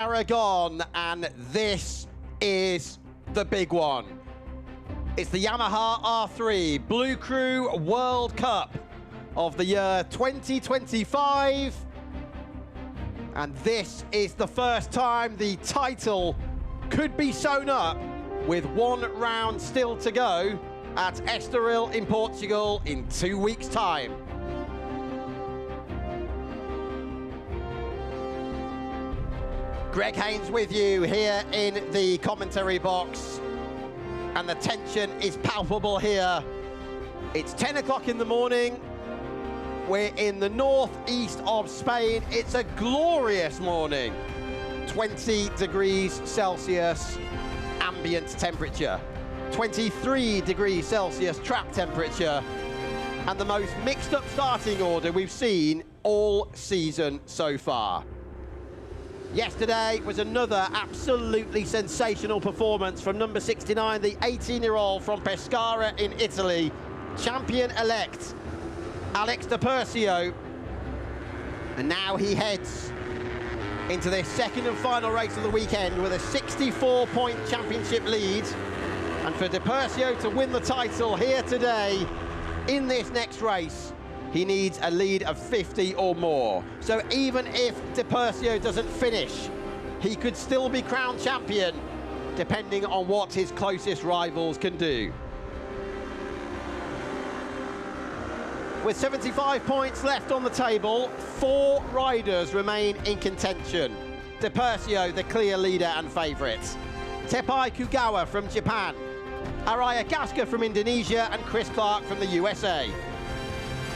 Aragon, and this is the big one. It's the Yamaha R3 BLU CRU World Cup of the year 2025. And this is the first time the title could be sewn up with one round still to go at Estoril in Portugal in 2 weeks' time. Greg Haynes with you here in the commentary box, and the tension is palpable here. It's 10 o'clock in the morning. We're in the northeast of Spain. It's a glorious morning. 20 degrees Celsius ambient temperature, 23 degrees Celsius trap temperature, and the most mixed up starting order we've seen all season so far. Yesterday was another absolutely sensational performance from number 69, the 18-year-old from Pescara in Italy, champion-elect Alex Di Persio. And now he heads into this second and final race of the weekend with a 64-point championship lead. And for Di Persio to win the title here today in this next race, he needs a lead of 50 or more. So even if Di Persio doesn't finish, he could still be crowned champion, depending on what his closest rivals can do. With 75 points left on the table, 4 riders remain in contention. Di Persio, the clear leader and favourite. Tepai Kugawa from Japan, Araya Gaska from Indonesia, and Chris Clark from the USA.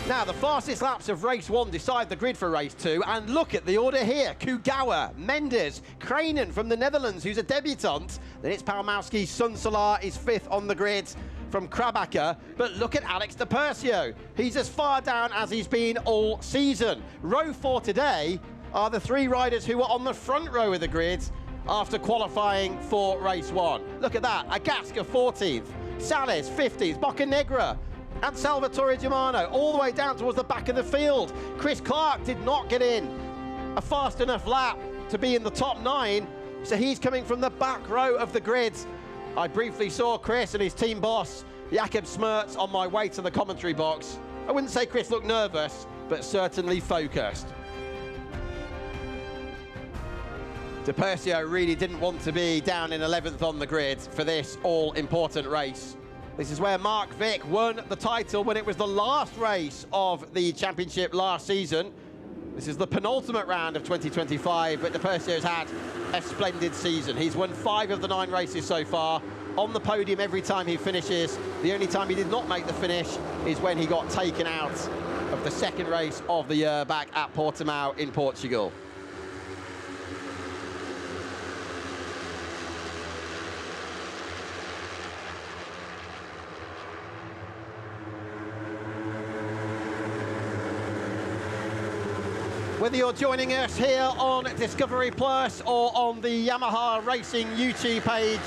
Now, the fastest laps of race 1 decide the grid for race 2, and look at the order here. Kugawa, Mendes, Kranen from the Netherlands, who's a debutant. Then it's Palmowski's Sun Solar is 5th on the grid from Krabacher. But look at Alex Di Persio. He's as far down as he's been all season. Row 4 today are the 3 riders who were on the front row of the grid after qualifying for race 1. Look at that, Agaska 14th, Sales 50th, Boccanegra and Salvatore Germano all the way down towards the back of the field. Chris Clark did not get in a fast enough lap to be in the top 9, so he's coming from the back row of the grid. I briefly saw Chris and his team boss, Jakob Smerts, on my way to the commentary box. I wouldn't say Chris looked nervous, but certainly focused. Di Persio really didn't want to be down in 11th on the grid for this all-important race. This is where Mark Vick won the title when it was the last race of the championship last season. This is the penultimate round of 2025, but Di Persio's had a splendid season. He's won 5 of the 9 races so far, on the podium every time he finishes. The only time he did not make the finish is when he got taken out of the second race of the year back at Portimao in Portugal. Whether you're joining us here on Discovery Plus or on the Yamaha Racing YouTube page,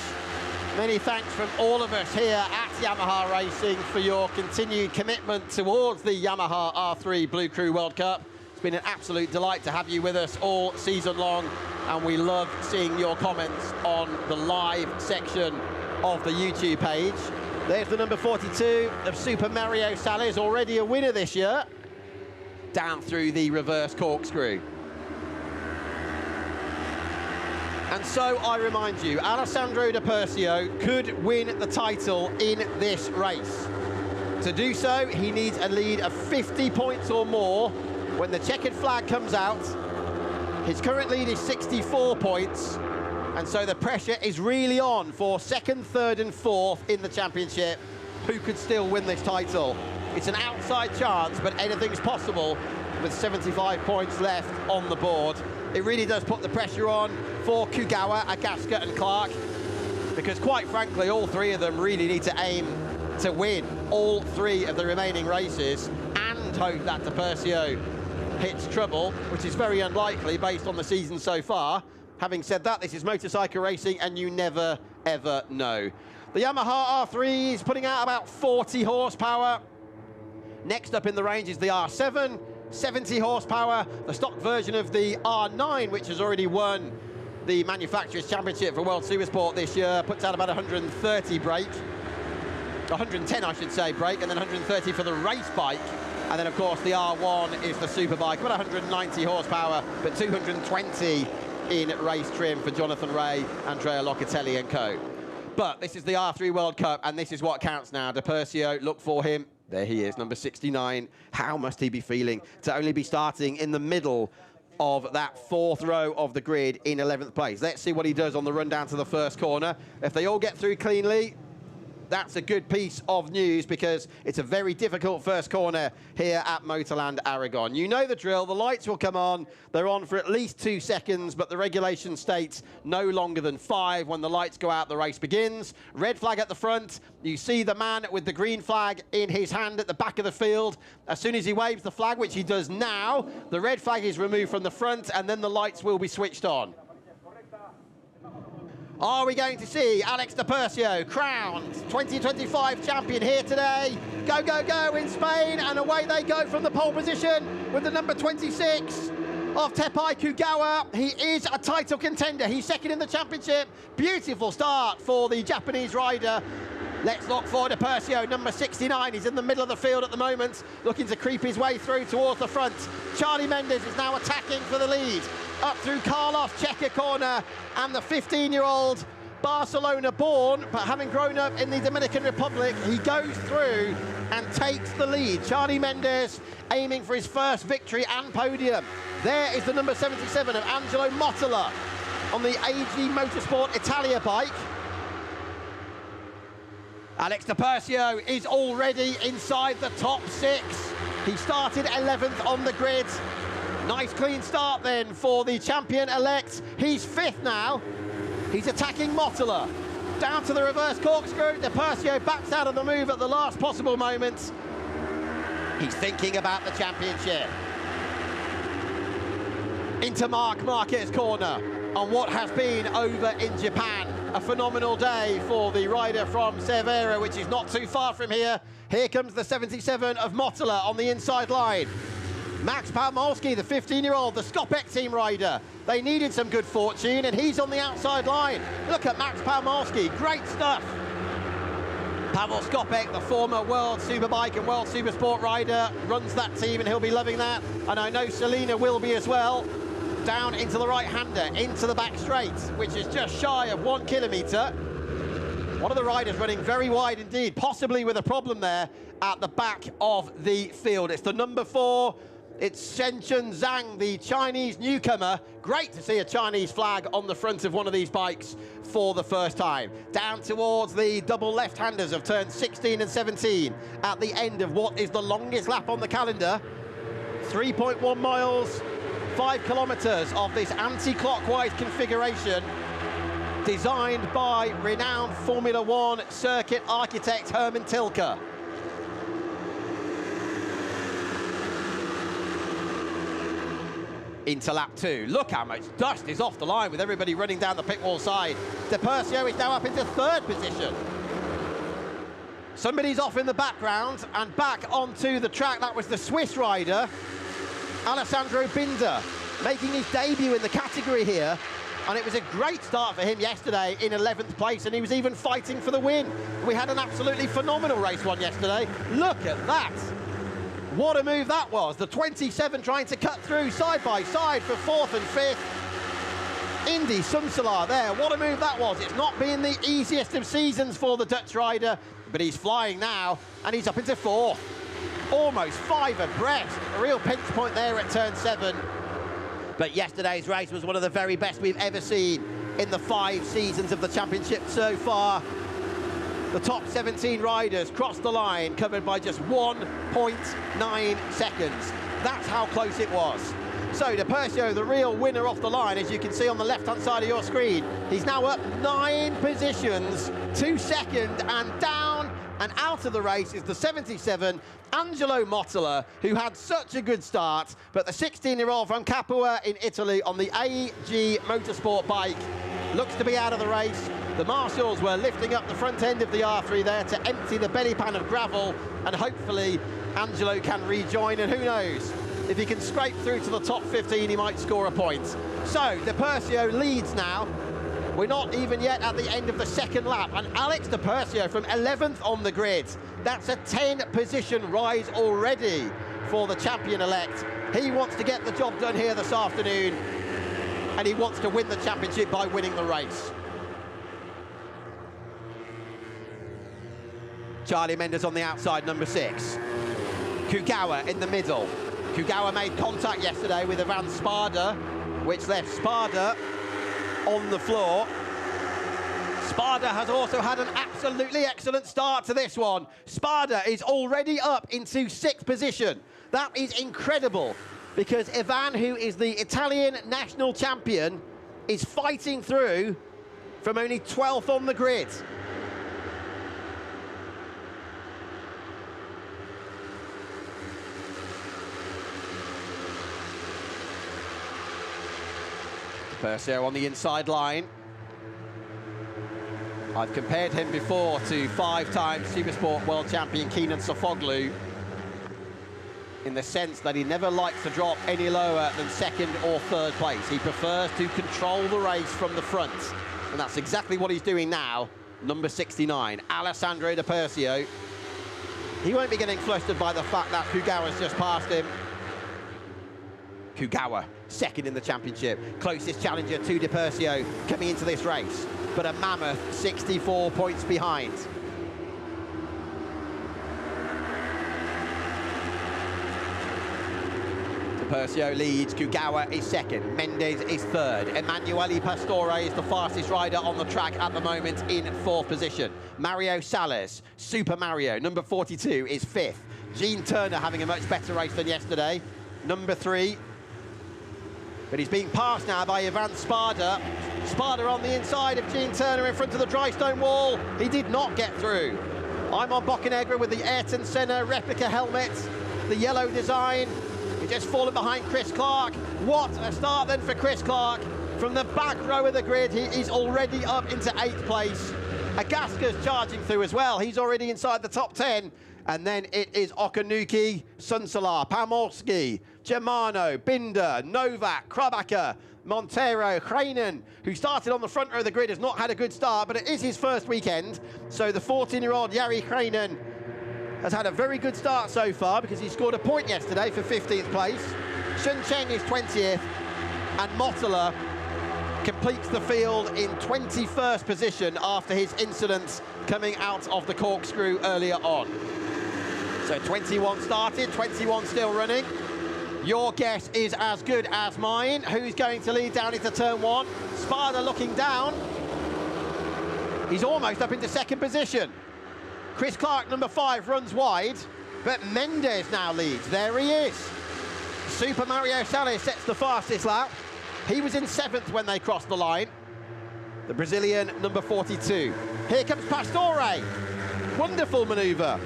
many thanks from all of us here at Yamaha Racing for your continued commitment towards the Yamaha R3 BLU CRU World Cup. It's been an absolute delight to have you with us all season long, and we love seeing your comments on the live section of the YouTube page. There's the number 42 of Super Mario Sales, already a winner this year, down through the reverse corkscrew. And so I remind you, Alessandro Di Persio could win the title in this race. To do so, he needs a lead of 50 points or more when the checkered flag comes out. His current lead is 64 points, and so the pressure is really on for 2nd, 3rd and 4th in the championship, who could still win this title. It's an outside chance, but anything's possible with 75 points left on the board. It really does put the pressure on for Kugawa, Agaska and Clark, because quite frankly, all 3 of them really need to aim to win all 3 of the remaining races and hope that Di Persio hits trouble, which is very unlikely based on the season so far. Having said that, this is motorcycle racing and you never, ever know. The Yamaha R3 is putting out about 40 horsepower. Next up in the range is the R7, 70 horsepower, the stock version of the R9, which has already won the Manufacturers' Championship for World Supersport this year. Puts out about 130 brake. 110, I should say, brake, and then 130 for the race bike. And then, of course, the R1 is the superbike, about 190 horsepower, but 220 in race trim for Jonathan Rea, Andrea Locatelli and co. But this is the R3 World Cup, and this is what counts now. De Percio, look for him. There he is, number 69. How must he be feeling to only be starting in the middle of that fourth row of the grid in 11th place? Let's see what he does on the run down to the first corner. If they all get through cleanly, that's a good piece of news, because it's a very difficult first corner here at Motorland Aragon. You know the drill. The lights will come on. They're on for at least 2 seconds, but the regulation states no longer than 5. When the lights go out, the race begins. Red flag at the front. You see the man with the green flag in his hand at the back of the field. As soon as he waves the flag, which he does now, the red flag is removed from the front, and then the lights will be switched on. Are we going to see Alex De Percio, crowned 2025 champion here today? Go, go, go in Spain, and away they go from the pole position with the number 26 of Tepai Kugawa. He is a title contender. He's second in the championship. Beautiful start for the Japanese rider. Let's look for De Percio, number 69. He's in the middle of the field at the moment, looking to creep his way through towards the front. Charlie Mendes is now attacking for the lead. Up through Carlos Checa corner, and the 15-year-old Barcelona-born, but having grown up in the Dominican Republic, he goes through and takes the lead. Charlie Mendes aiming for his first victory and podium. There is the number 77 of Angelo Motola on the AG Motorsport Italia bike. Alex De Percio is already inside the top 6. He started 11th on the grid. Nice clean start then for the champion-elect. He's 5th now. He's attacking Motola. Down to the reverse corkscrew. De Percio backs out of the move at the last possible moment. He's thinking about the championship. Into Marc Marquez corner on what has been over in Japan. A phenomenal day for the rider from Cervera, which is not too far from here. Here comes the 77 of Motola on the inside line. Max Palmolski, the 15-year-old, the Skopek team rider. They needed some good fortune, and he's on the outside line. Look at Max Palmolski, great stuff. Pavel Skopek, the former World Superbike and World Supersport rider, runs that team, and he'll be loving that. And I know Selena will be as well. Down into the right-hander, into the back straight, which is just shy of 1 kilometre. One of the riders running very wide indeed, possibly with a problem there at the back of the field. It's the number 4. It's Shenchun Zhang, the Chinese newcomer. Great to see a Chinese flag on the front of one of these bikes for the first time. Down towards the double left-handers of turns 16 and 17 at the end of what is the longest lap on the calendar. 3.1 miles, 5 kilometres of this anti-clockwise configuration designed by renowned Formula One circuit architect Herman Tilke. Into lap 2. Look how much dust is off the line with everybody running down the pit wall side. De Percio is now up into 3rd position. Somebody's off in the background and back onto the track. That was the Swiss rider, Alessandro Binder, making his debut in the category here. And it was a great start for him yesterday in 11th place, and he was even fighting for the win. We had an absolutely phenomenal race one yesterday. Look at that. What a move that was. The 27 trying to cut through side by side for 4th and 5th. Indy Sumsala there. What a move that was. It's not been the easiest of seasons for the Dutch rider, but he's flying now, and he's up into 4th. Almost 5 abreast. A real pinch point there at turn 7. But yesterday's race was one of the very best we've ever seen in the 5 seasons of the championship so far. The top 17 riders crossed the line, covered by just 1.9 seconds. That's how close it was. So De Percio, the real winner off the line, as you can see on the left-hand side of your screen. He's now up 9 positions, 2 second, and down and out of the race is the 77, Angelo Motola, who had such a good start, but the 16-year-old from Capua in Italy on the AG Motorsport bike looks to be out of the race. The marshals were lifting up the front end of the R3 there to empty the belly pan of gravel, and hopefully Angelo can rejoin, and who knows, If he can scrape through to the top 15, he might score a point. So, De Percio leads now. We're not even yet at the end of the second lap, and Alex De Percio from 11th on the grid. That's a 10-position rise already for the champion-elect. He wants to get the job done here this afternoon, and he wants to win the championship by winning the race. Charlie Mendes on the outside, number 6. Kugawa in the middle. Kugawa made contact yesterday with Ivan Spada, which left Spada on the floor. Spada has also had an absolutely excellent start to this one. Spada is already up into 6th position. That is incredible, because Ivan, who is the Italian national champion, is fighting through from only 12th on the grid. Percio on the inside line. I've compared him before to 5-time Supersport World Champion Kenan Sofoglu, in the sense that he never likes to drop any lower than 2nd or 3rd place. He prefers to control the race from the front, and that's exactly what he's doing now. Number 69, Alessandro De Percio. He won't be getting flustered by the fact that Kugawa's just passed him. Kugawa, 2nd in the championship. Closest challenger to De Percio coming into this race, but a mammoth 64 points behind. De Percio leads, Kugawa is 2nd, Mendes is 3rd. Emanuele Pastore is the fastest rider on the track at the moment in 4th position. Mario Salas, Super Mario, number 42, is 5th. Gene Turner having a much better race than yesterday, number 3. But he's being passed now by Ivan Spada. Spada on the inside of Gene Turner in front of the dry stone wall. He did not get through. I'm on Boccanegra with the Ayrton Senna replica helmet, the yellow design. He's just fallen behind Chris Clark. What a start then for Chris Clark. From the back row of the grid, he is already up into 8th place. Agaska's charging through as well. He's already inside the top 10. And then it is Okanuki, Sunsalar, Pamorski, Germano, Binder, Novak, Krabacher, Montero, Hreinen, who started on the front row of the grid, has not had a good start, but it is his first weekend. So the 14-year-old Jari Hreinen has had a very good start so far, because he scored a point yesterday for 15th place. Shun Cheng is 20th, and Mottala completes the field in 21st position after his incident coming out of the corkscrew earlier on. So 21 started, 21 still running. Your guess is as good as mine. Who's going to lead down into turn 1? Spada looking down. He's almost up into 2nd position. Chris Clark, number 5, runs wide, but Mendes now leads. There he is. Super Mario Salas sets the fastest lap. He was in 7th when they crossed the line. The Brazilian, number 42. Here comes Pastore. Wonderful manoeuvre.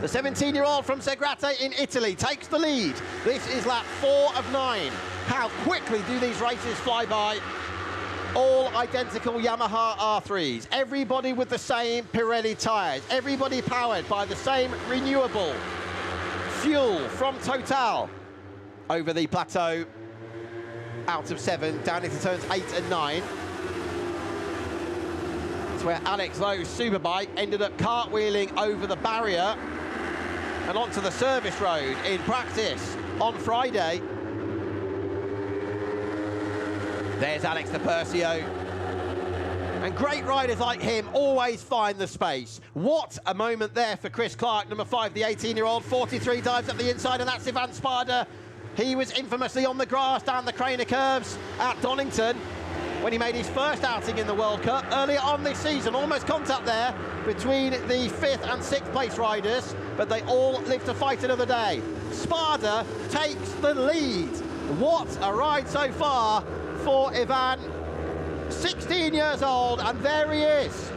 The 17-year-old from Segrate in Italy takes the lead. This is lap 4 of 9. How quickly do these races fly by? All identical Yamaha R3s. Everybody with the same Pirelli tyres. Everybody powered by the same renewable fuel from Total. Over the plateau, out of 7, down into turns 8 and 9. It's where Alex Lowe's Superbike ended up cartwheeling over the barrier and onto the service road in practice on Friday. There's Alex De Percio. And great riders like him always find the space. What a moment there for Chris Clark, number 5, the 18-year-old, 43 dives up the inside, and that's Ivan Spada. He was infamously on the grass down the Craner curves at Donington when he made his first outing in the World Cup earlier on this season. Almost contact there between the 5th and 6th place riders, but they all live to fight another day. Spada takes the lead. What a ride so far for Ivan. 16 years old, and there he is,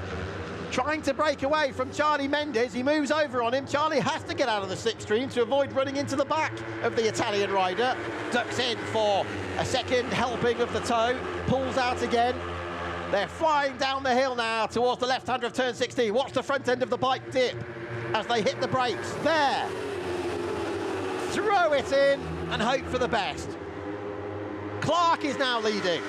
trying to break away from Charlie Mendes. He moves over on him. Charlie has to get out of the slipstream to avoid running into the back of the Italian rider. Ducks in for a second helping of the toe, pulls out again. They're flying down the hill now towards the left-hander of turn 16. Watch the front end of the bike dip as they hit the brakes. There. Throw it in. and hope for the best. Clark is now leading.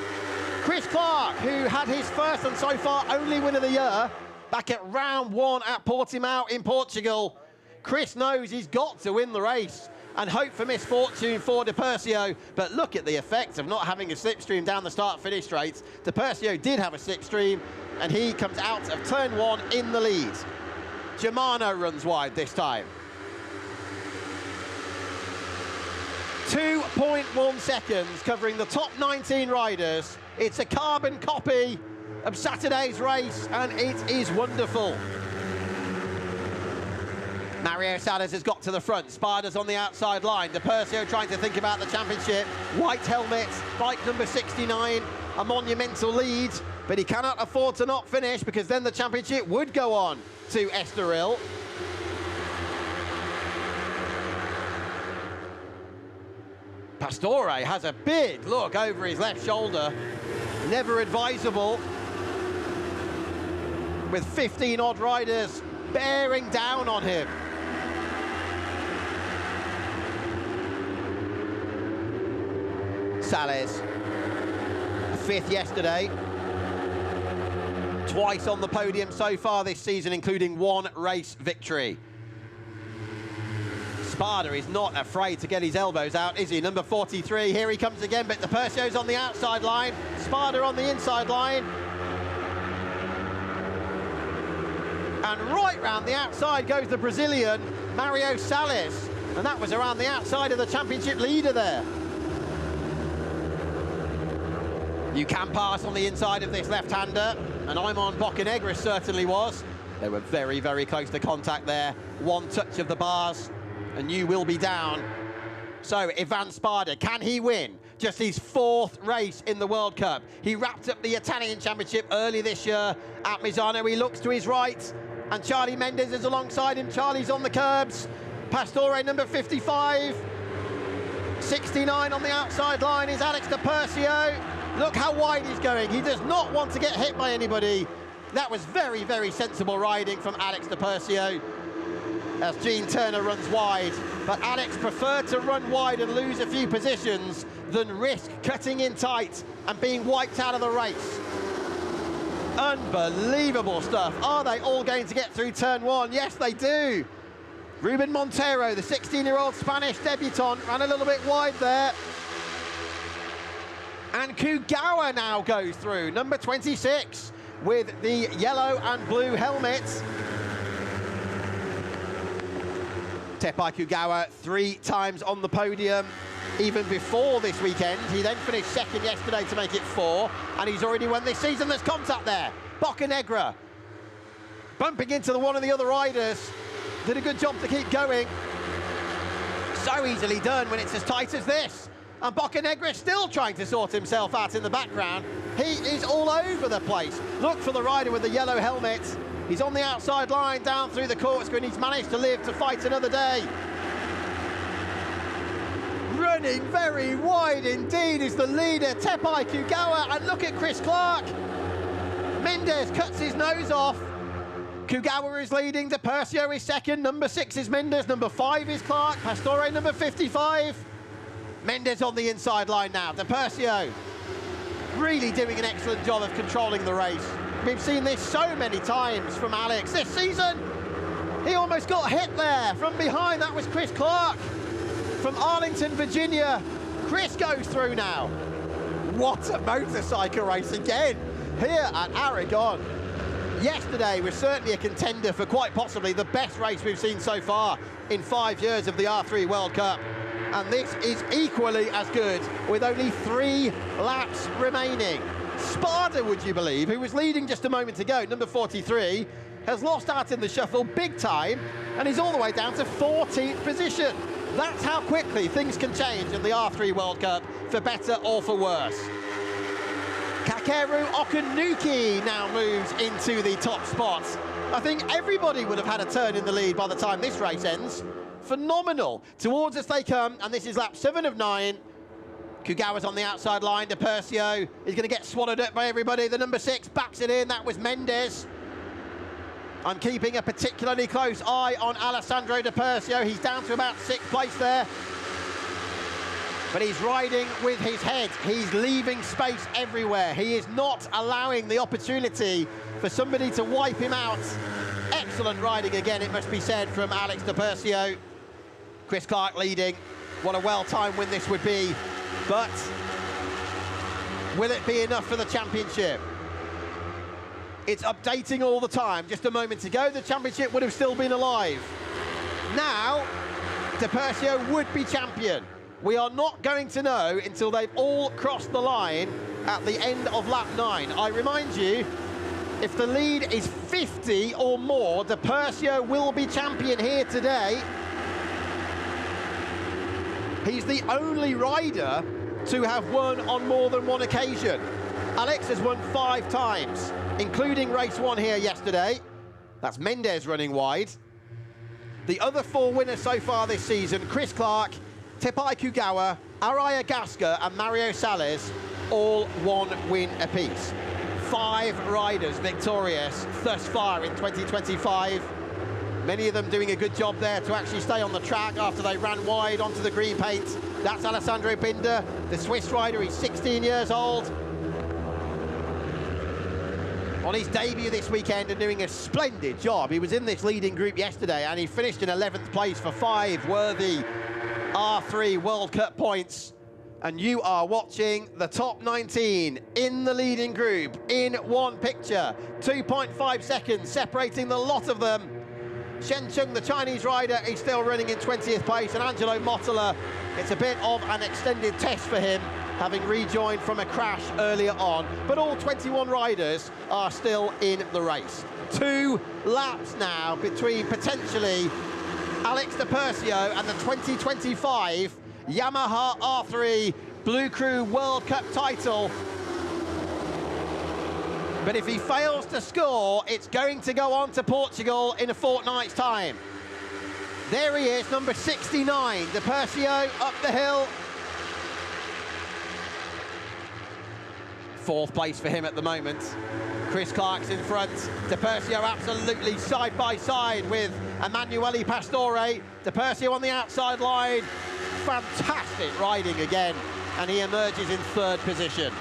Chris Clark, who had his first and so far only win of the year back at round 1 at Portimao in Portugal. Chris knows he's got to win the race and hope for misfortune for Di Persio, but look at the effect of not having a slipstream down the start-finish straight. Di Persio did have a slipstream, and he comes out of turn 1 in the lead. Germano runs wide this time. 2.1 seconds covering the top 19 riders. It's a carbon copy of Saturday's race, and it is wonderful. Mario Salas has got to the front. Sparta's on the outside line. Di Persio trying to think about the championship. White helmet, bike number 69, a monumental lead, but he cannot afford to not finish, because then the championship would go on to Estoril. Pastore has a big look over his left shoulder. Never advisable, with 15 odd riders bearing down on him. Sales, 5th yesterday. Twice on the podium so far this season, including 1 race victory. Sparta is not afraid to get his elbows out, is he? Number 43, here he comes again, but Di Persio's on the outside line, Sparta on the inside line. And right round the outside goes the Brazilian, Mario Salas. And that was around the outside of the championship leader there. You can pass on the inside of this left-hander, and Imon Bocanegra certainly was. They were very, very close to contact there. 1 touch of the bars, and you will be down. So, Ivan Sparta, can he win? Just his 4th race in the World Cup. He wrapped up the Italian Championship early this year at Misano. He looks to his right, and Charlie Mendes is alongside him. Charlie's on the curbs. Pastore, number 55. 69 on the outside line is Alex Di Persio. Look how wide he's going. He does not want to get hit by anybody. That was very, very sensible riding from Alex Di Persio as Gene Turner runs wide. But Alex preferred to run wide and lose a few positions than risk cutting in tight and being wiped out of the race. Unbelievable stuff. Are they all going to get through turn 1? Yes, they do. Ruben Montero, the 16-year-old Spanish debutant, ran a little bit wide there. And Kugawa now goes through, number 26, with the yellow and blue helmet. Tepai Kugawa 3 times on the podium, even before this weekend. He then finished 2nd yesterday to make it 4, and he's already won this season. There's contact there. Bocanegra bumping into one of the other riders. Did a good job to keep going. So easily done when it's as tight as this. And Bocanegra is still trying to sort himself out in the background. He is all over the place. Look for the rider with the yellow helmet. He's on the outside line, down through the corkscrew, and he's managed to live to fight another day. Running very wide indeed is the leader, Tepai Kugawa, and look at Chris Clark. Mendes cuts his nose off. Kugawa is leading, Di Persio is 2nd, number 6 is Mendes, number 5 is Clark, Pastore number 55. Mendes on the inside line now. Di Persio really doing an excellent job of controlling the race. We've seen this so many times from Alex this season. He almost got hit there from behind. That was Chris Clark from Arlington, Virginia. Chris goes through now. What a motorcycle race again here at Aragon. Yesterday was certainly a contender for quite possibly the best race we've seen so far in 5 years of the R3 World Cup. And this is equally as good with only 3 laps remaining. Sparta, would you believe, who was leading just a moment ago, number 43, has lost out in the shuffle big time, and he's all the way down to 14th position. That's how quickly things can change in the R3 World Cup, for better or for worse. Kakeru Okanuki now moves into the top spot. I think everybody would have had a turn in the lead by the time this race ends. Phenomenal. Towards us they come, and this is lap 7 of 9. Kugawa's on the outside line. Di Persio is going to get swallowed up by everybody. The number 6 backs it in. That was Mendes. I'm keeping a particularly close eye on Alessandro Di Persio. He's down to about 6th place there. But he's riding with his head. He's leaving space everywhere. He is not allowing the opportunity for somebody to wipe him out. Excellent riding again, it must be said, from Alex Di Persio. Chris Clark leading. What a well-timed win this would be. But will it be enough for the championship? It's updating all the time. Just a moment ago, the championship would have still been alive. Now, Di Persio would be champion. We are not going to know until they've all crossed the line at the end of lap 9. I remind you, if the lead is 50 or more, Di Persio will be champion here today. He's the only rider to have won on more than one occasion. Alex has won 5 times, including race 1 here yesterday. That's Mendes running wide. The other 4 winners so far this season, Chris Clark, Tepai Kugawa, Araya Gasca and Mario Sales, all 1 win apiece. 5 riders victorious thus far in 2025. Many of them doing a good job there to actually stay on the track after they ran wide onto the green paint. That's Alessandro Binder, the Swiss rider. He's 16 years old. On his debut this weekend and doing a splendid job. He was in this leading group yesterday and he finished in 11th place for 5 worthy R3 World Cup points. And you are watching the top 19 in the leading group in one picture. 2.5 seconds separating the lot of them. Shen Chung, the Chinese rider, is still running in 20th place, and Angelo Motola, it's a bit of an extended test for him, having rejoined from a crash earlier on. But all 21 riders are still in the race. 2 laps now between potentially Alex Di Persio and the 2025 Yamaha R3 BLU CRU World Cup title. But if he fails to score, it's going to go on to Portugal in a fortnight's time. There he is, number 69, Di Persio up the hill. 4th place for him at the moment. Chris Clark's in front. Di Persio absolutely side by side with Emanuele Pastore. Di Persio on the outside line. Fantastic riding again, and he emerges in 3rd position.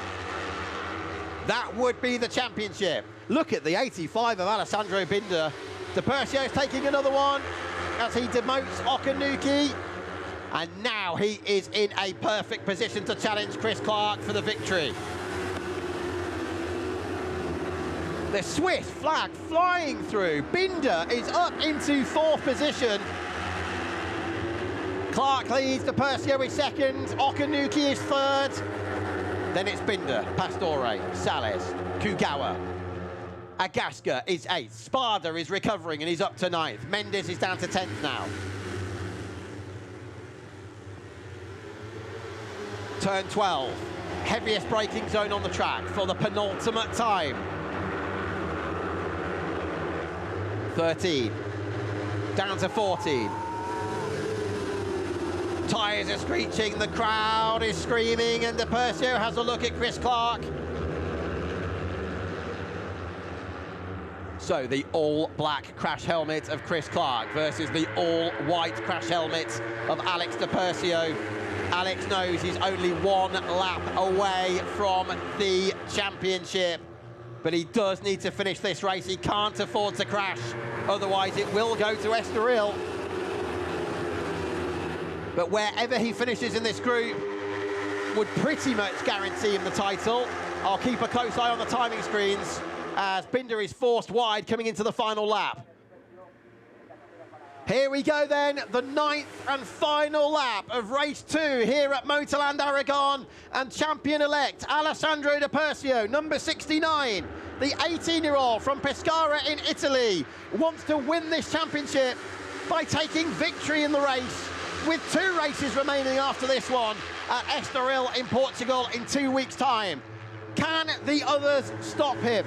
That would be the championship. Look at the 85 of Alessandro Binder. Di Persio is taking another one as he demotes Okanuki. And now he is in a perfect position to challenge Chris Clark for the victory. The Swiss flag flying through. Binder is up into 4th position. Clark leads, Di Persio is 2nd, Okanuki is 3rd. Then it's Binder, Pastore, Sales, Kugawa. Agasca is 8th. Spada is recovering and he's up to 9th. Mendes is down to 10th now. Turn 12. Heaviest braking zone on the track for the penultimate time. 13. Down to 14. Tyres are screeching, the crowd is screaming, and Di Persio has a look at Chris Clark. So the all-black crash helmet of Chris Clark versus the all-white crash helmet of Alex Di Persio. Alex knows he's only 1 lap away from the championship, but he does need to finish this race. He can't afford to crash, otherwise it will go to Estoril. But wherever he finishes in this group would pretty much guarantee him the title. I'll keep a close eye on the timing screens as Binder is forced wide coming into the final lap. Here we go then, the 9th and final lap of race 2 here at Motorland Aragon, and champion-elect Alessandro Di Persio, number 69, the 18-year-old from Pescara in Italy, wants to win this championship by taking victory in the race, with 2 races remaining after this one at Estoril in Portugal in 2 weeks' time. Can the others stop him?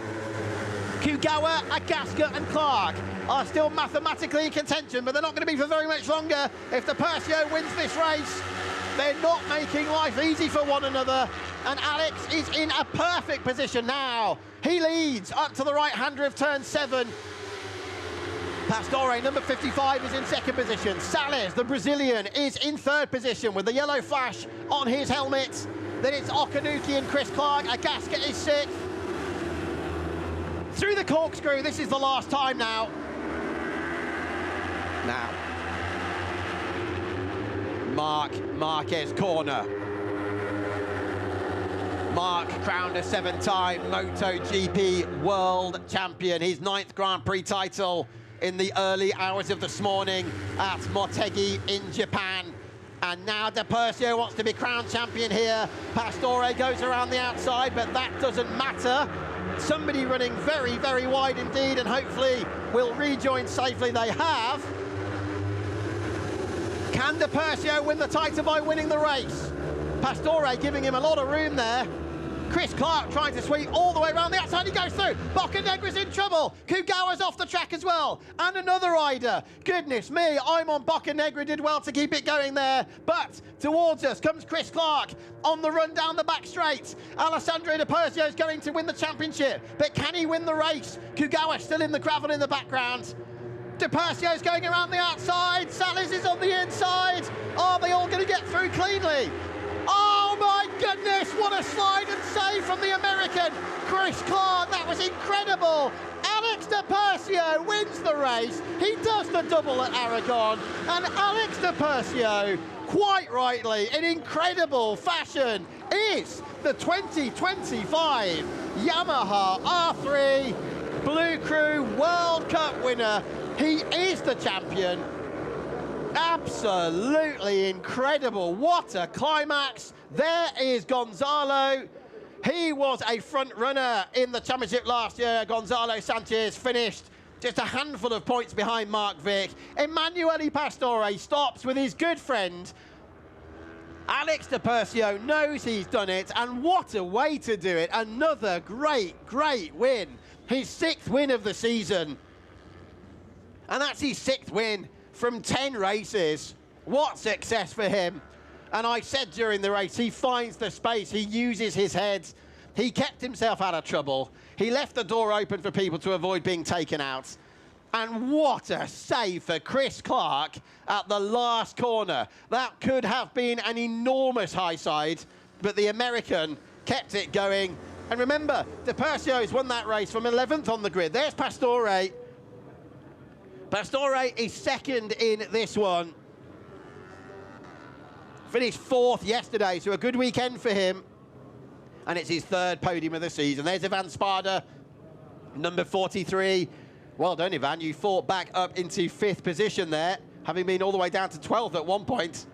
Kugawa, Agasca and Clark are still mathematically in contention, but they're not going to be for very much longer. If Di Persio wins this race, they're not making life easy for one another, and Alex is in a perfect position now. He leads up to the right-hander of turn 7. Pastore, number 55, is in second position. Sales, the Brazilian, is in third position with the yellow flash on his helmet. Then it's Okanuki and Chris Clark. Agaska is sixth. Through the corkscrew, this is the last time now. Now, Marc Marquez corner. Marc crowned a 7-time MotoGP world champion. His 9th Grand Prix title in the early hours of this morning at Motegi in Japan. And now De Percio wants to be crowned champion here. Pastore goes around the outside, but that doesn't matter. Somebody running very, very wide indeed, and hopefully will rejoin safely. They have. Can De Percio win the title by winning the race? Pastore giving him a lot of room there. Chris Clark trying to sweep all the way around the outside. He goes through. Boccanegra's in trouble. Kugawa's off the track as well. And another rider. Goodness me, I'm on Boccanegra. Did well to keep it going there. But towards us comes Chris Clark on the run down the back straight. Alessandro De Percio is going to win the championship. But can he win the race? Kugawa still in the gravel in the background. De Percio's going around the outside. Sales is on the inside. Are they all going to get through cleanly? Oh my goodness, what a slide and save from the American Chris Clark. That was incredible. Alex De Percio wins the race. He does the double at Aragon. And Alex De Percio, quite rightly, in incredible fashion, is the 2025 Yamaha R3 BLU CRU World Cup winner. He is the champion. Absolutely incredible. What a climax. There is Gonzalo. He was a front runner in the championship last year. Gonzalo Sanchez finished just a handful of points behind Marc Vic. Emanuele Pastore stops with his good friend. Alex De Percio knows he's done it, and what a way to do it. Another great, great win. His 6th win of the season. And that's his 6th win from 10 races. What success for him. And I said during the race, he finds the space, he uses his head. He kept himself out of trouble. He left the door open for people to avoid being taken out. And what a save for Chris Clark at the last corner. That could have been an enormous high side, but the American kept it going. And remember, De Percio's won that race from 11th on the grid. There's Pastore. Pastore is 2nd in this one. Finished 4th yesterday, so a good weekend for him. And it's his 3rd podium of the season. There's Ivan Spada, number 43. Well done, Ivan. You fought back up into 5th position there, having been all the way down to 12th at one point.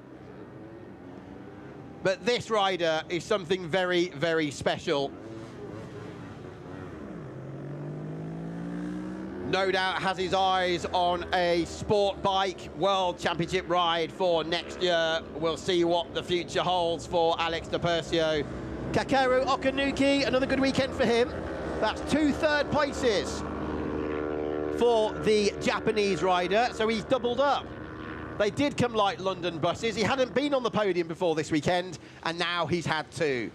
But this rider is something very, very special. No doubt has his eyes on a sport bike world championship ride for next year. We'll see what the future holds for Alex De Percio. Kakeru Okanuki, another good weekend for him. That's 2 third places for the Japanese rider, so he's doubled up. They did come like London buses. He hadn't been on the podium before this weekend, and now he's had 2.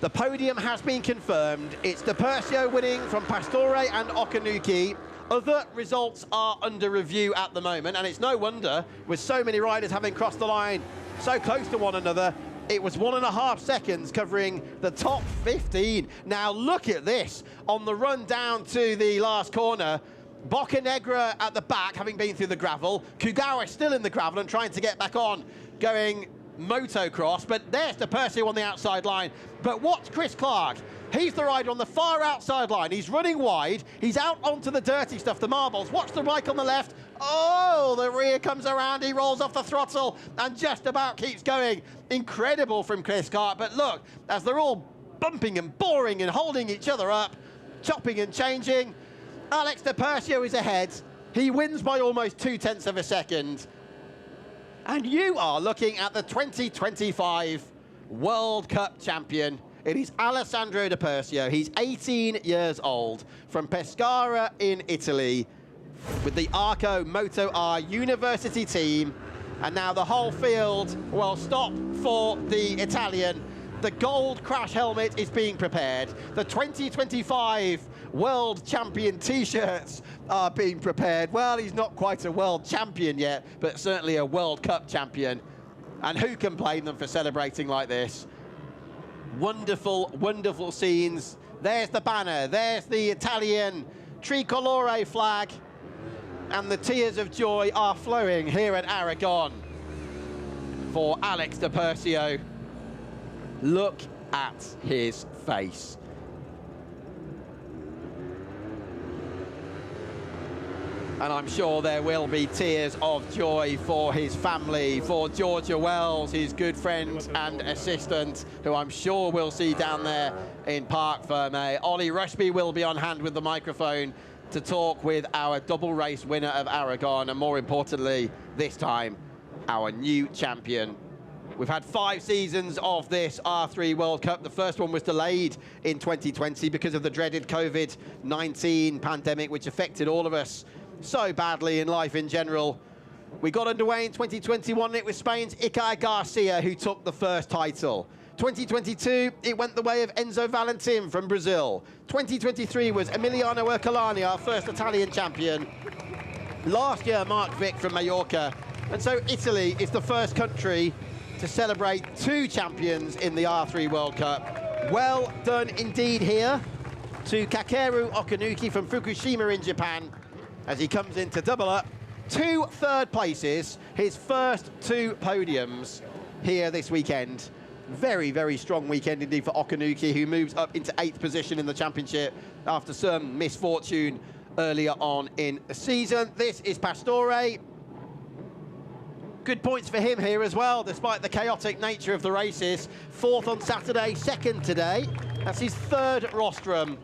The podium has been confirmed. It's De Percio winning from Pastore and Okanuki. Other results are under review at the moment, and it's no wonder, with so many riders having crossed the line so close to one another. It was 1.5 seconds covering the top 15. Now look at this. On the run down to the last corner, Boccanegra at the back, having been through the gravel. Kugawa still in the gravel and trying to get back on, going motocross, but there's De Percio on the outside line. But watch Chris Clark. He's the rider on the far outside line. He's running wide. He's out onto the dirty stuff, the marbles. Watch the bike on the left. Oh, the rear comes around. He rolls off the throttle and just about keeps going. Incredible from Chris Clark. But look, as they're all bumping and boring and holding each other up, chopping and changing, Alex De Percio is ahead. He wins by almost 0.2 of a second. And you are looking at the 2025 World Cup champion. It is Alessandro De Percio. He's 18 years old, from Pescara in Italy, with the Arco Moto R University team. And now the whole field will stop for the Italian. The gold crash helmet is being prepared. The 2025 World Champion T-shirts are being prepared. Well, he's not quite a world champion yet, but certainly a World Cup champion. And who can blame them for celebrating like this? Wonderful, wonderful scenes. There's the banner, there's the Italian tricolore flag, and the tears of joy are flowing here at Aragon for Alex Di Persio. Look at his face. And I'm sure there will be tears of joy for his family, for Georgia Wells, his good friend and assistant, who I'm sure we'll see down there in Parc Fermé. Ollie Rushby will be on hand with the microphone to talk with our double race winner of Aragon, and more importantly, this time, our new champion. We've had 5 seasons of this R3 World Cup. The first one was delayed in 2020 because of the dreaded COVID-19 pandemic, which affected all of us so badly in life in general. We got underway in 2021, and it was Spain's Iker Garcia who took the first title. 2022, it went the way of Enzo Valentin from Brazil. 2023 was Emiliano Ercolani, our first Italian champion. Last year, Mark Vick from Mallorca. And so Italy is the first country to celebrate 2 champions in the R3 World Cup. Well done indeed here to Kakeru Okanuki from Fukushima in Japan, as he comes in to double up 2 third places, his first 2 podiums here this weekend. Very, very strong weekend indeed for Okanuki, who moves up into 8th position in the championship after some misfortune earlier on in the season. This is Pastore. Good points for him here as well, despite the chaotic nature of the races. 4th on Saturday, 2nd today. That's his 3rd rostrum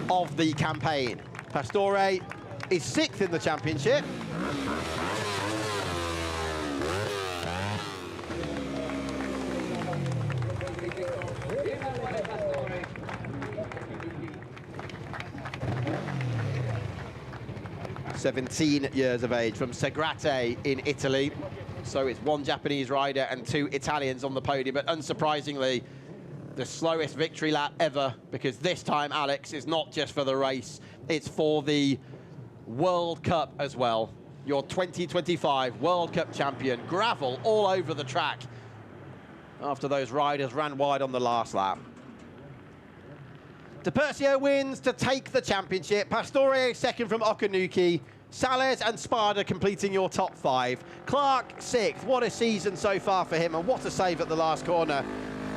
of the campaign. Pastore is 6th in the championship. ...17 years of age, from Segrate in Italy. So it's 1 Japanese rider and 2 Italians on the podium, but unsurprisingly, the slowest victory lap ever, because this time, Alex, is not just for the race, it's for the World Cup as well. Your 2025 World Cup champion, gravel all over the track after those riders ran wide on the last lap. Di Persio wins to take the championship. Pastore 2nd from Okanuki. Sales and Spada completing your top 5. Clark 6th. What a season so far for him, and what a save at the last corner.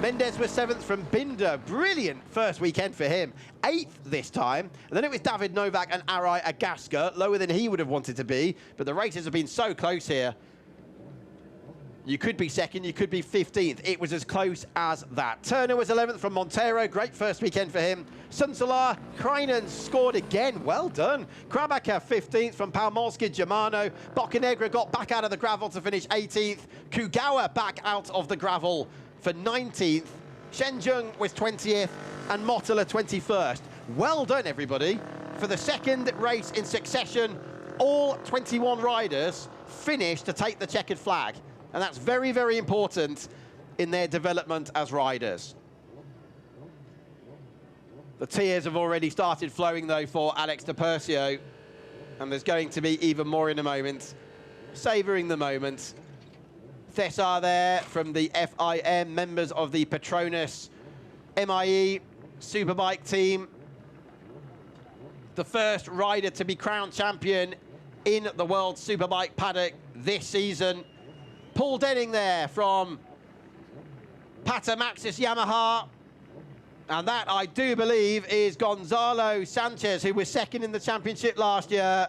Mendes was 7th from Binder. Brilliant first weekend for him. 8th this time. And then it was David Novak and Arai Agaska, lower than he would have wanted to be. But the races have been so close here. You could be 2nd, you could be 15th. It was as close as that. Turner was 11th from Montero. Great first weekend for him. Sunsolar, Kreinen scored again. Well done. Krabaka 15th from Palmolski Germano. Boccanegra got back out of the gravel to finish 18th. Kugawa back out of the gravel for 19th. Shenjung was 20th and Mottala 21st. Well done, everybody. For the 2nd race in succession, all 21 riders finished to take the checkered flag. And that's very, very important in their development as riders. The tears have already started flowing, though, for Alex Di Persio. And there's going to be even more in a moment. Savouring the moment. Thessar there from the FIM, members of the Petronas MIE Superbike team. The first rider to be crowned champion in the World Superbike paddock this season. Paul Denning there from Patamaxis Yamaha. And that, I do believe, is Gonzalo Sanchez, who was 2nd in the championship last year.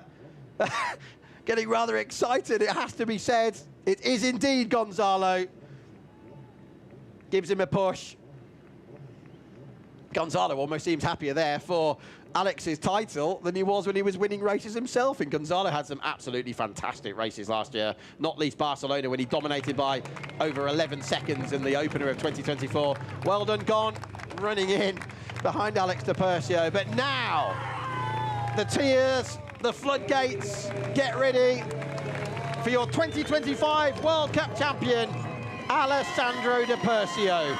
Getting rather excited, it has to be said. It is indeed Gonzalo. Gives him a push. Gonzalo almost seems happier there for Alex's title than he was when he was winning races himself. And Gonzalo had some absolutely fantastic races last year, not least Barcelona, when he dominated by over 11 seconds in the opener of 2024. Well done, Gon, running in behind Alex Di Persio. But now, the tears, the floodgates, get ready for your 2025 World Cup champion, Alessandro Di Persio.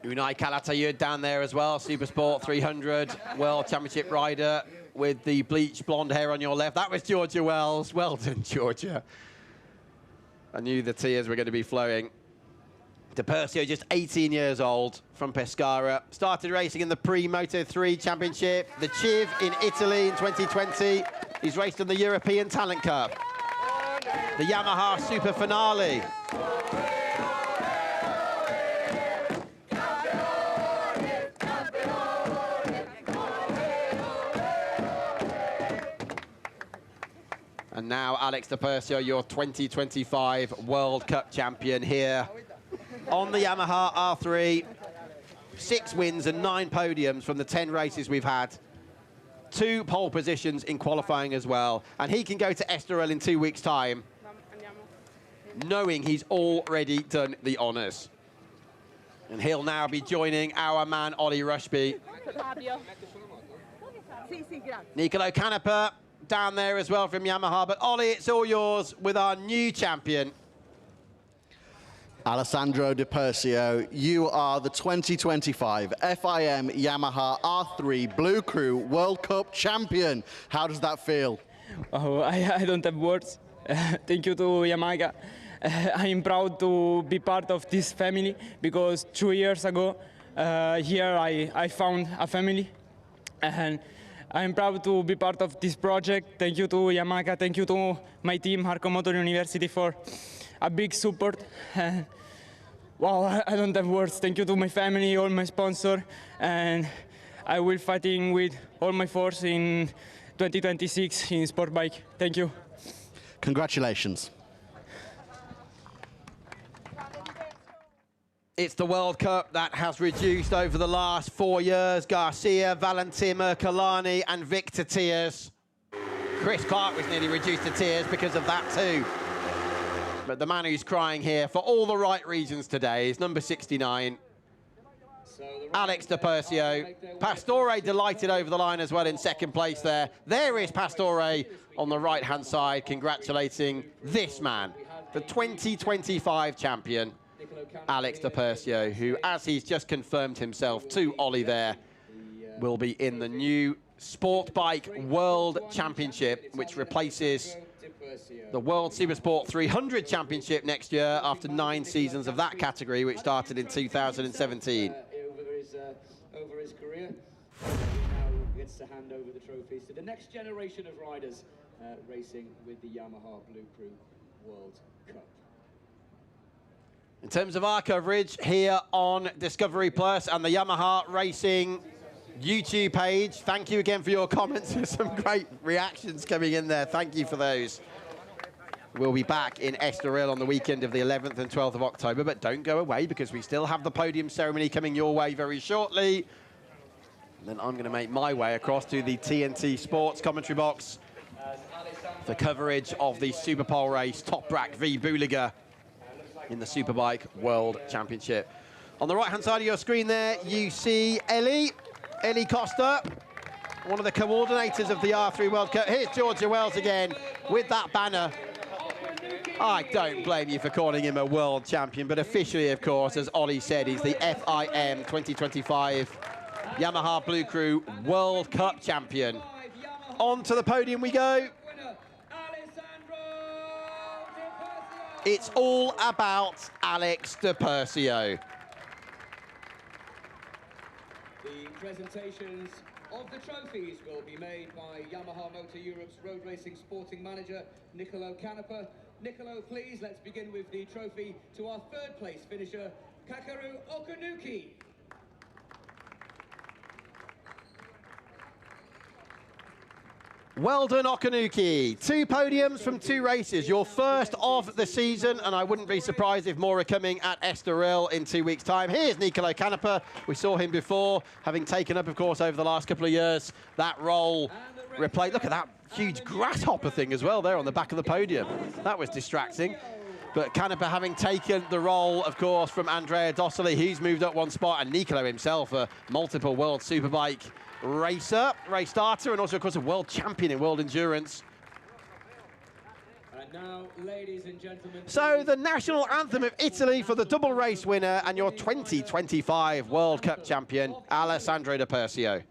Unai Calatayud down there as well, Supersport 300 World Championship rider with the bleached blonde hair on your left. That was Georgia Wells. Well done, Georgia. I knew the tears were going to be flowing. De Persio, just 18 years old, from Pescara. Started racing in the pre-Moto 3 Championship, the Chiv in Italy in 2020. He's raced in the European Talent Cup, the Yamaha Super Finale. And now Alex De Persio, your 2025 World Cup champion here on the Yamaha R3. 6 wins and 9 podiums from the 10 races we've had. 2 pole positions in qualifying as well. And he can go to Estoril in 2 weeks' time, knowing he's already done the honours. And he'll now be joining our man, Ollie Rushby. Nicolo Canepa down there as well from Yamaha. But Ollie, it's all yours with our new champion. Alessandro De Persio, you are the 2025 FIM Yamaha R3 Blue Crew World Cup champion. How does that feel? Oh, I don't have words. Thank you to Yamaha. I'm proud to be part of this family because 2 years ago here I found a family, and I'm proud to be part of this project. Thank you to Yamaha. Thank you to my team, Arco Motor University, for a big support. Wow, I don't have words. Thank you to my family, all my sponsors, and I will fighting with all my force in 2026 in sport bike. Thank you. Congratulations. It's the World Cup that has reduced over the last 4 years. Garcia, Valentin Mercolani and Victor Tears. Chris Clark was nearly reduced to tears because of that too. But the man who's crying here for all the right reasons today is number 69, Alex De Persio. Pastore delighted over the line as well in second place there. There is Pastore on the right-hand side, congratulating this man, the 2025 champion, Alex De Persio, who, as he's just confirmed himself to Ollie there, will be in the new Sport Bike World Championship, which replaces the World Supersport 300 Championship next year after 9 seasons of that category, which started in 2017. Over his career, now gets to hand over the trophies to the next generation of riders racing with the Yamaha Blue Crew World Cup. In terms of our coverage here on Discovery Plus and the Yamaha Racing YouTube page, thank you again for your comments. There's some great reactions coming in there. Thank you for those. We'll be back in Estoril on the weekend of the 11th and 12th of October, but don't go away because we still have the podium ceremony coming your way very shortly. And then I'm going to make my way across to the TNT Sports commentary box for coverage of the Superpole race, Toprak v Buliga in the Superbike World Championship. On the right-hand side of your screen there, you see Eli Costa, one of the coordinators of the R3 World Cup. Here's Georgia Wells again with that banner. I don't blame you for calling him a world champion, but officially, of course, as Ollie said, he's the FIM 2025 Yamaha Blue Crew World Cup champion. On to the podium we go. It's all about Alex De Persio. The presentations of the trophies will be made by Yamaha Motor Europe's road racing sporting manager, Nicolo Canepa. Nicolo, please, let's begin with the trophy to our third place finisher, Kakeru Okunuki. Well done, Okunuki. 2 podiums from 2 races, your first of the season, and I wouldn't be surprised if more are coming at Estoril in 2 weeks' time. Here's Nicolo Canepa. We saw him before, having taken up, of course, over the last couple of years, that role replaced. Look at that huge grasshopper thing as well there on the back of the podium. That was distracting. But Canepa having taken the role, of course, from Andrea Dossoli, he's moved up 1 spot, and Nicolo himself, a multiple world superbike racer, race starter, and also, of course, a world champion in world endurance. And now, ladies and gentlemen... So the national anthem of Italy for the double race winner and your 2025 World Cup champion, Alessandro Di Persio.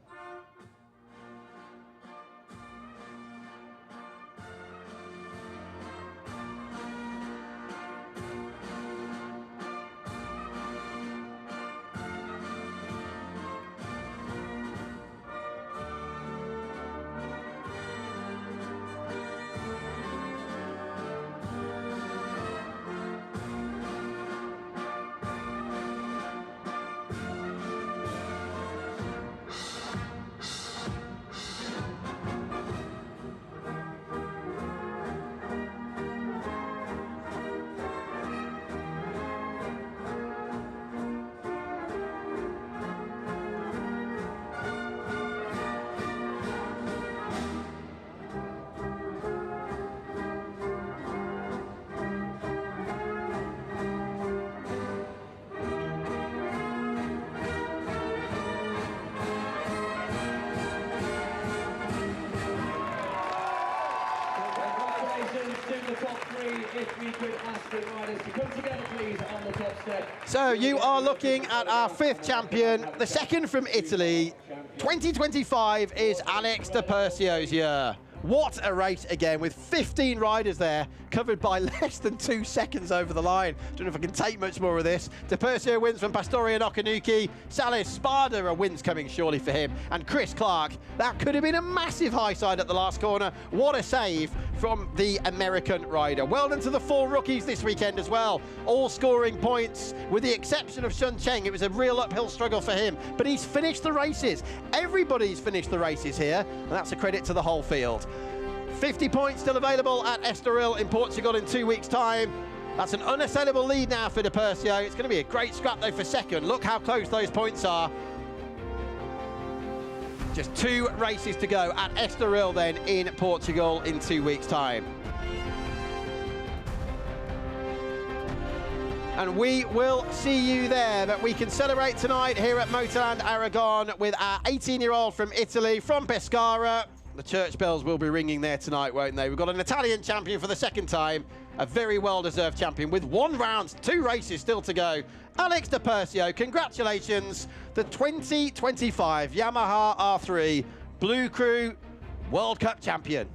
If we could ask the riders to come together, please, on the top step. So you are looking at our 5th champion, the second from Italy. 2025 is Alex Di Persio's year. What a race again, with 15 riders there, covered by less than 2 seconds over the line. Don't know if I can take much more of this. Di Persio wins from Pastore and Okanuki. Salis Spada, a win's coming surely for him. And Chris Clark, that could have been a massive high side at the last corner. What a save from the American rider. Well done to the 4 rookies this weekend as well. All scoring points, with the exception of Shun Cheng. It was a real uphill struggle for him, but he's finished the races. Everybody's finished the races here, and that's a credit to the whole field. 50 points still available at Estoril in Portugal in 2 weeks' time. That's an unassailable lead now for Di Persio. It's going to be a great scrap, though, for second. Look how close those points are. Just 2 races to go at Estoril, then, in Portugal in 2 weeks' time. And we will see you there. But we can celebrate tonight here at Motorland Aragon with our 18-year-old from Italy, from Pescara. The church bells will be ringing there tonight, won't they? We've got an Italian champion for the 2nd time, a very well-deserved champion with 1 round, 2 races still to go. Alex Di Persio, congratulations, the 2025 Yamaha R3 Blue CRU World Cup champion.